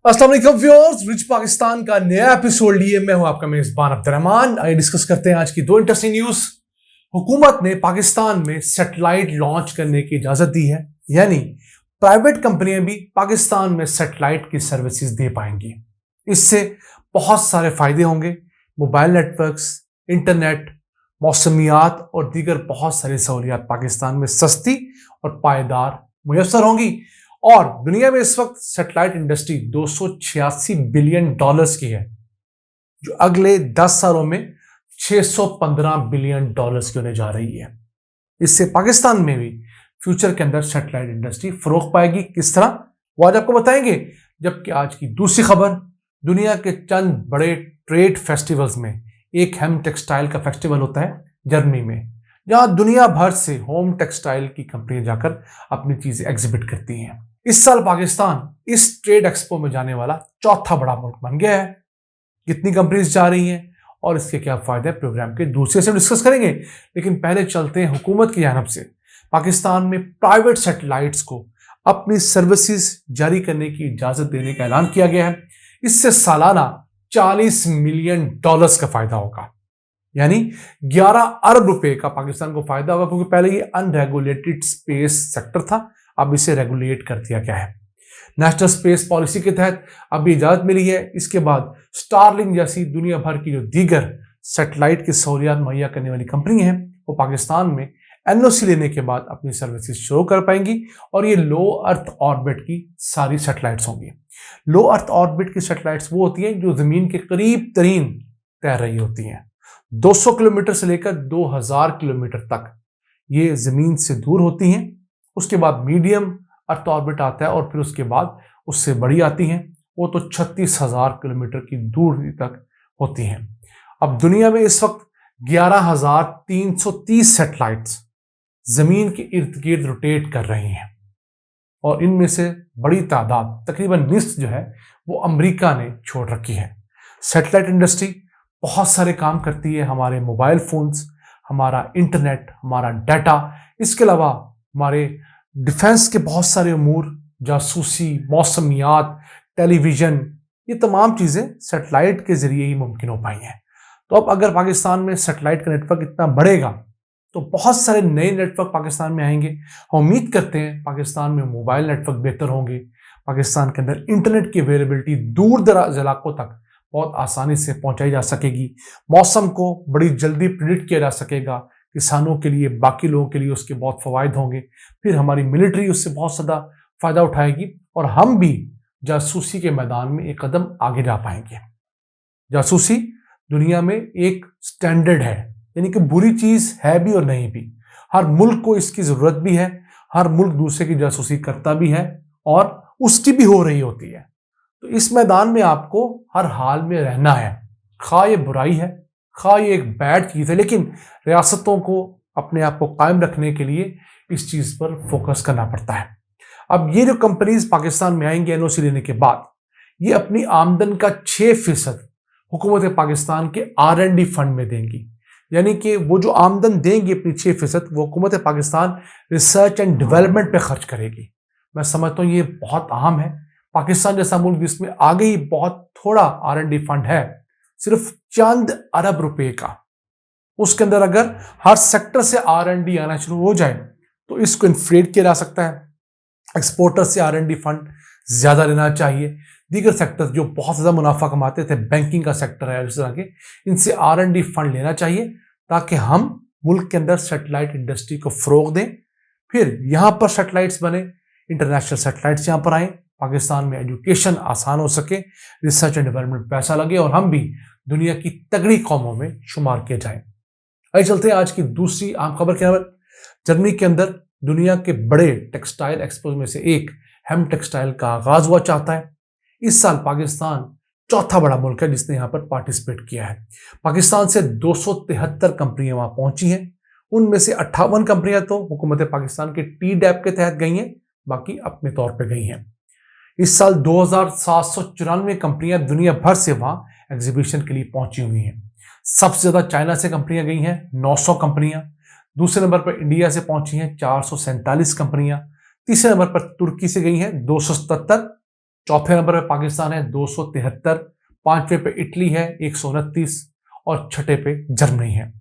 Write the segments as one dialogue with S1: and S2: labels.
S1: अस्सलाम वालेकुम viewers, rich Pakistan का नया एपिसोड लिए मैं हूं आपका मेजबान अब्दुर्रहमान। आइए डिस्कस करते हैं आज की दो इंटरेस्टिंग न्यूज। हुकूमत ने पाकिस्तान में सैटेलाइट लॉन्च करने की इजाजत दी है, यानी प्राइवेट कंपनियां भी पाकिस्तान में सैटेलाइट की सर्विसेज दे पाएंगी। इससे बहुत सारे फायदे होंगे। मोबाइल नेटवर्क्स, इंटरनेट, मौसमियात और दीगर बहुत सारी सहूलियात पाकिस्तान में सस्ती और पायदार मुयसर होंगी। और दुनिया में इस वक्त सैटेलाइट इंडस्ट्री 286 बिलियन डॉलर्स की है, जो अगले 10 सालों में 615 बिलियन डॉलर्स की होने जा रही है। इससे पाकिस्तान में भी फ्यूचर के अंदर सैटेलाइट इंडस्ट्री फरोग पाएगी। किस तरह, वो आज आपको बताएंगे। जबकि आज की दूसरी खबर, दुनिया के चंद बड़े ट्रेड फेस्टिवल्स में एक हेम टेक्सटाइल का फेस्टिवल होता है जर्मनी में, जहां दुनिया भर से होम टेक्सटाइल की कंपनियां जाकर अपनी चीजें एग्जिबिट करती हैं। इस साल पाकिस्तान इस ट्रेड एक्सपो में जाने वाला चौथा बड़ा मुल्क बन गया है। कितनी कंपनीज जा रही हैं और इसके क्या फायदे, प्रोग्राम के दूसरे से डिस्कस करेंगे। लेकिन पहले चलते हैं हुकूमत की जानब से पाकिस्तान में प्राइवेट सैटेलाइट्स को अपनी सर्विसेज जारी करने की इजाजत देने का ऐलान किया गया है। इससे सालाना 40 मिलियन डॉलर्स का फायदा होगा, यानी 11 अरब रुपए का पाकिस्तान को फायदा होगा, क्योंकि पहले ये अनरेगुलेटेड स्पेस सेक्टर था, अब इसे रेगुलेट कर दिया गया है। नेशनल स्पेस पॉलिसी के तहत अभी इजाजत मिली है। इसके बाद स्टारलिंक जैसी दुनिया भर की जो दीगर सैटेलाइट की सहूलियात मुहैया करने वाली कंपनी हैं, वो पाकिस्तान में एनओसी लेने के बाद अपनी सर्विसेज शुरू कर पाएंगी। और ये लो अर्थ ऑर्बिट की सारी सैटेलाइट्स होंगी। लो अर्थ ऑर्बिट की सैटेलाइट्स वो होती हैं जो जमीन के करीब तरीन तैर रही होती हैं। 200 किलोमीटर से लेकर 2000 किलोमीटर तक ये जमीन से दूर होती हैं। उसके बाद मीडियम अर्थ ऑर्बिट आता है और फिर उसके बाद उससे बड़ी आती हैं, वो तो 36,000 किलोमीटर की दूरी तक होती हैं। अब दुनिया में इस वक्त 11,330 सैटेलाइट्स जमीन के इर्द गिर्द रोटेट कर रही हैं, और इनमें से बड़ी तादाद तकरीबन निस्फ जो है वो अमेरिका ने छोड़ रखी है। सैटेलाइट इंडस्ट्री बहुत सारे काम करती है, हमारे मोबाइल फोन्स, हमारा इंटरनेट, हमारा डाटा, इसके अलावा हमारे डिफेंस के बहुत सारे अमूर, जासूसी, मौसमियात, टेलीविजन, ये तमाम चीज़ें सैटेलाइट के जरिए ही मुमकिन हो पाई हैं। तो अब अगर पाकिस्तान में सैटेलाइट का नेटवर्क इतना बढ़ेगा तो बहुत सारे नए नेटवर्क पाकिस्तान में आएंगे। हम उम्मीद करते हैं पाकिस्तान में मोबाइल नेटवर्क बेहतर होंगे, पाकिस्तान के अंदर इंटरनेट की अवेलेबिलिटी दूर दराज इलाकों तक बहुत आसानी से पहुंचाई जा सकेगी, मौसम को बड़ी जल्दी प्रिडिक्ट किया जा सकेगा, किसानों के लिए, बाकी लोगों के लिए उसके बहुत फ़वाइद होंगे। फिर हमारी मिलिट्री उससे बहुत ज़्यादा फ़ायदा उठाएगी और हम भी जासूसी के मैदान में एक कदम आगे जा पाएंगे। जासूसी दुनिया में एक स्टैंडर्ड है, यानी कि बुरी चीज़ है भी और नहीं भी। हर मुल्क को इसकी ज़रूरत भी है, हर मुल्क दूसरे की जासूसी करता भी है और उसकी भी हो रही होती है। तो इस मैदान में आपको हर हाल में रहना है, खा ये बुराई है, खा ये एक बैड चीज़ है, लेकिन रियासतों को अपने आप को कायम रखने के लिए इस चीज़ पर फोकस करना पड़ता है। अब ये जो कंपनीज पाकिस्तान में आएंगी एनओसी लेने के बाद, ये अपनी आमदन का 6% हुकूमत पाकिस्तान के R&D फंड में देंगी, यानी कि वो जो आमदन देंगी अपनी 6% वो हुकूमत पाकिस्तान रिसर्च एंड डेवलपमेंट पे खर्च करेगी। मैं समझता हूँ ये बहुत अहम है। पाकिस्तान जैसा मुल्क जिसमें आगे ही बहुत थोड़ा R&D फंड है, सिर्फ चंद अरब रुपए का, उसके अंदर अगर हर सेक्टर से R&D आना शुरू हो जाए तो इसको इन्फ्लेट किया जा सकता है। एक्सपोर्टर से R&D फंड ज्यादा लेना चाहिए। दीगर सेक्टर जो बहुत ज्यादा मुनाफा कमाते थे, बैंकिंग का सेक्टर है, इस तरह के, इनसे R&D फंड लेना चाहिए ताकि हम मुल्क के अंदर सैटेलाइट इंडस्ट्री को फरोग दें। फिर यहां पर सैटेलाइट्स बने, इंटरनेशनल सैटेलाइट्स यहां पर आए, पाकिस्तान में एजुकेशन आसान हो सके, रिसर्च एंड डेवलपमेंट पैसा लगे और हम भी दुनिया की तगड़ी कौमों में शुमार किए जाएं। आइए चलते हैं आज की दूसरी आम खबर के नंबर। जर्मनी के अंदर दुनिया के बड़े टेक्सटाइल एक्सपो में से एक हेम टेक्सटाइल का आगाज हुआ चाहता है। इस साल पाकिस्तान चौथा बड़ा मुल्क है जिसने यहाँ पर पार्टिसिपेट किया है। पाकिस्तान से 273 कंपनियां वहां पहुंची हैं। उनमें से 58 कंपनियां तो हुकूमत पाकिस्तान के TDAP के तहत गई हैं, बाकी अपने तौर पर गई हैं। इस साल 2794 कंपनियां दुनिया भर से वहां एग्जीबिशन के लिए पहुंची हुई हैं। सबसे ज्यादा चाइना से कंपनियां गई हैं, 900 कंपनियां। दूसरे नंबर पर इंडिया से पहुंची हैं 447 कंपनियां। तीसरे नंबर पर तुर्की से गई हैं 277। चौथे नंबर पे पाकिस्तान है 273, पांचवें पे इटली है 129 और छठे पे जर्मनी है।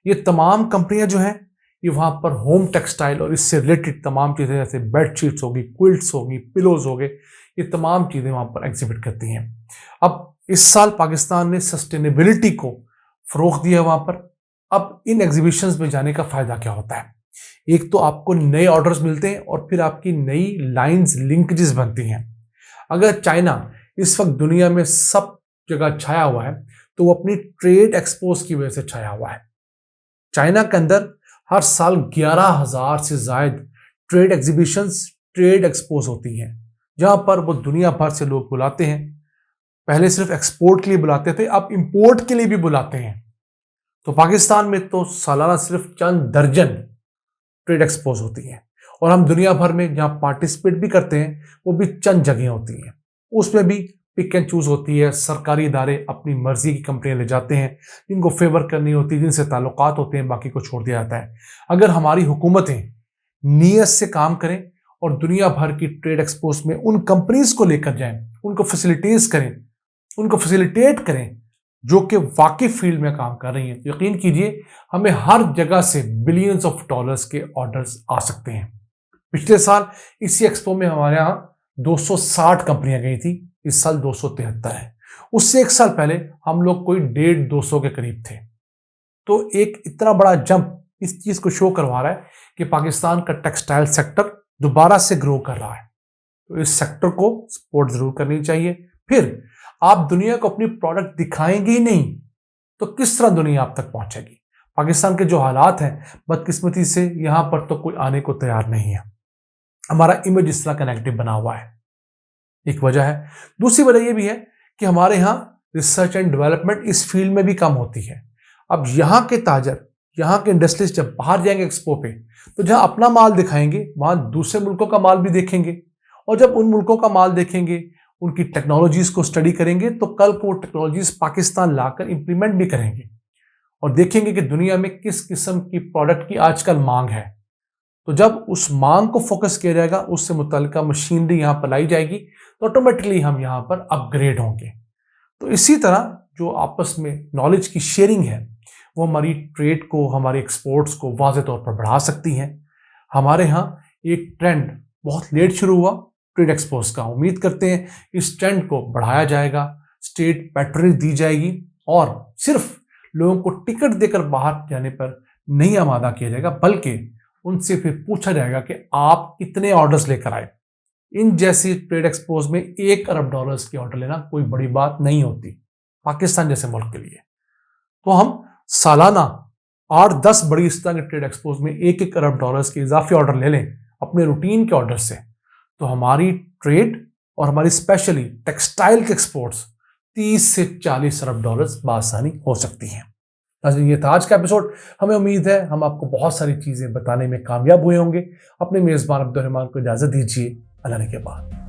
S1: ये तमाम कंपनियां जो हैं ये वहां पर होम टेक्सटाइल और इससे रिलेटेड तमाम चीजें जैसे बेडशीट्स होगी, क्विल्ट्स होगी, पिलोज हो गए, ये तमाम चीजें वहां पर एग्जिबिट करती हैं। अब इस साल पाकिस्तान ने सस्टेनेबिलिटी को फरोग दिया वहां पर। अब इन एग्जीबिशंस में जाने का फायदा क्या होता है? एक तो आपको नए ऑर्डर्स मिलते हैं और फिर आपकी नई लाइंस, लिंकेजेस बनती हैं। अगर चाइना इस वक्त दुनिया में सब जगह छाया हुआ है तो वो अपनी ट्रेड एक्सपोज की वजह से छाया हुआ है। चाइना के अंदर हर साल 11,000 से ज्यादा ट्रेड एग्जीबिशंस, ट्रेड एक्सपोज होती हैं, जहां पर वो दुनिया भर से लोग बुलाते हैं। पहले सिर्फ एक्सपोर्ट के लिए बुलाते थे, अब इंपोर्ट के लिए भी बुलाते हैं। तो पाकिस्तान में तो सालाना सिर्फ चंद दर्जन ट्रेड एक्सपोज होती हैं और हम दुनिया भर में जहां पार्टिसिपेट भी करते हैं वो भी चंद जगह होती हैं। उसमें भी पिक एंड चूज होती है। सरकारी इदारे अपनी मर्जी की कंपनियां ले जाते हैं, जिनको फेवर करनी होती है, जिनसे ताल्लुकात होते हैं, बाकी को छोड़ दिया जाता है। अगर हमारी हुकूमतें नीयत से काम करें और दुनिया भर की ट्रेड एक्सपोज में उन कंपनीज को लेकर जाएं, उनको फैसिलिटेट करें जो कि वाकई फील्ड में काम कर रही हैं, तो यकीन कीजिए हमें हर जगह से बिलियंस ऑफ डॉलर्स के ऑर्डर्स आ सकते हैं। पिछले साल इसी एक्सपो में हमारे यहाँ 260 कंपनियां गई थी, इस साल 273 है। उससे एक साल पहले हम लोग कोई 150 के करीब थे। तो एक इतना बड़ा जंप इस चीज को शो करवा रहा है कि पाकिस्तान का टेक्सटाइल सेक्टर दोबारा से ग्रो कर रहा है। तो इस सेक्टर को सपोर्ट जरूर करनी चाहिए। फिर आप दुनिया को अपनी प्रोडक्ट दिखाएंगे ही नहीं तो किस तरह दुनिया आप तक पहुंचेगी? पाकिस्तान के जो हालात हैं, बदकिस्मती से यहां पर तो कोई आने को तैयार नहीं है। हमारा इमेज इस तरह का नेगेटिव बना हुआ है, एक वजह है। दूसरी वजह यह भी है कि हमारे यहाँ रिसर्च एंड डेवलपमेंट इस फील्ड में भी कम होती है। अब यहाँ के ताजर, यहाँ के इंडस्ट्रीज जब बाहर जाएंगे एक्सपो पे, तो जहां अपना माल दिखाएंगे वहां दूसरे मुल्कों का माल भी देखेंगे, और जब उन मुल्कों का माल देखेंगे, उनकी टेक्नोलॉजीज को स्टडी करेंगे, तो कल को टेक्नोलॉजीज पाकिस्तान लाकर इंप्लीमेंट भी करेंगे और देखेंगे कि दुनिया में किस किस्म की प्रोडक्ट की आजकल मांग है। तो जब उस मांग को फोकस किया जाएगा, उससे मुतल्लिका मशीनरी यहाँ पर लाई जाएगी, तो ऑटोमेटिकली हम यहाँ पर अपग्रेड होंगे। तो इसी तरह जो आपस में नॉलेज की शेयरिंग है वो हमारी ट्रेड को, हमारे एक्सपोर्ट्स को वाज़ेह तौर पर बढ़ा सकती है। हमारे यहाँ एक ट्रेंड बहुत लेट शुरू हुआ ट्रेड एक्सपोज का। उम्मीद करते हैं इस ट्रेंड को बढ़ाया जाएगा, स्टेट पैट्रनेज दी जाएगी और सिर्फ लोगों को टिकट देकर बाहर जाने पर नहीं आमादा किया जाएगा, बल्कि उनसे फिर पूछा जाएगा कि आप कितने ऑर्डर्स लेकर आए। इन जैसी ट्रेड एक्सपोज में 1 अरब डॉलर्स की ऑर्डर लेना कोई बड़ी बात नहीं होती पाकिस्तान जैसे मुल्क के लिए। तो हम सालाना 8-10 बड़ी इस तरह के ट्रेड एक्सपोज में 1-1 अरब डॉलर्स के इजाफी ऑर्डर ले लें अपने रूटीन के ऑर्डर से, तो हमारी ट्रेड और हमारी स्पेशली टेक्सटाइल के एक्सपोर्ट्स 30 से 40 अरब डॉलर्स बासानी हो सकती हैं। ये था आज का एपिसोड। हमें उम्मीद है हम आपको बहुत सारी चीजें बताने में कामयाब हुए होंगे। अपने मेजबान अब्दुल रहमान को इजाजत दीजिए। अल्लाह के बाद।